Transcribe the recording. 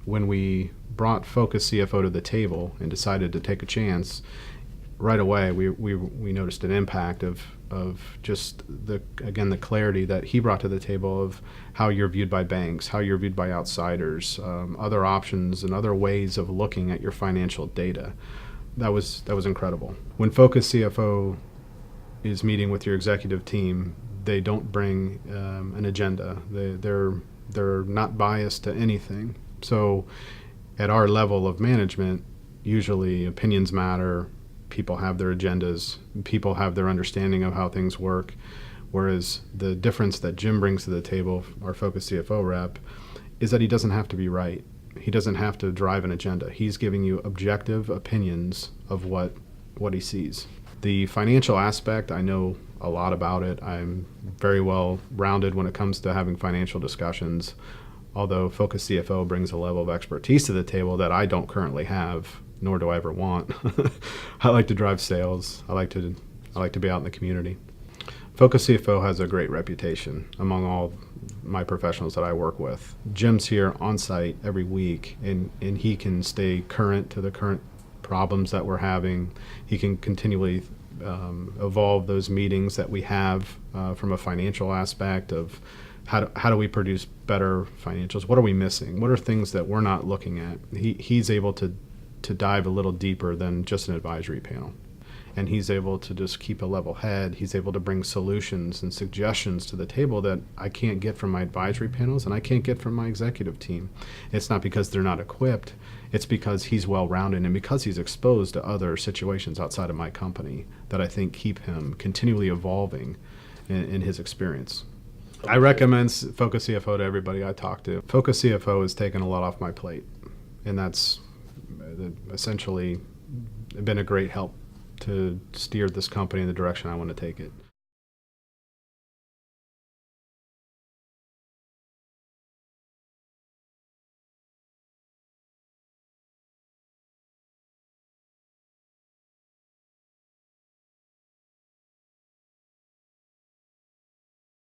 when we brought Focus CFO to the table and decided to take a chance, right away we noticed an impact of just the clarity that he brought to the table of how you're viewed by banks, how you're viewed by outsiders, other options and other ways of looking at your financial data. That was incredible. When Focus CFO is meeting with your executive team, they don't bring an agenda. They're not biased to anything. So at our level of management, usually opinions matter. People have their agendas. People have their understanding of how things work. Whereas the difference that Jim brings to the table, our Focus CFO rep, is that he doesn't have to be right. He doesn't have to drive an agenda. He's giving you objective opinions of what he sees. The financial aspect, I know a lot about it. I'm very well rounded when it comes to having financial discussions, although Focus CFO brings a level of expertise to the table that I don't currently have, nor do I ever want. I like to drive sales. I like to be out in the community. Focus CFO has a great reputation among all my professionals that I work with. Jim's here on site every week, and he can stay current to the current problems that we're having. He can continually evolve those meetings that we have from a financial aspect of how do we produce better financials? What are we missing? What are things that we're not looking at? He's able to dive a little deeper than just an advisory panel. And he's able to just keep a level head. He's able to bring solutions and suggestions to the table that I can't get from my advisory panels and I can't get from my executive team. It's not because they're not equipped. It's because he's well-rounded and because he's exposed to other situations outside of my company that I think keep him continually evolving in his experience. I recommend Focus CFO to everybody I talk to. Focus CFO has taken a lot off my plate, and that's essentially been a great help to steer this company in the direction I want to take it.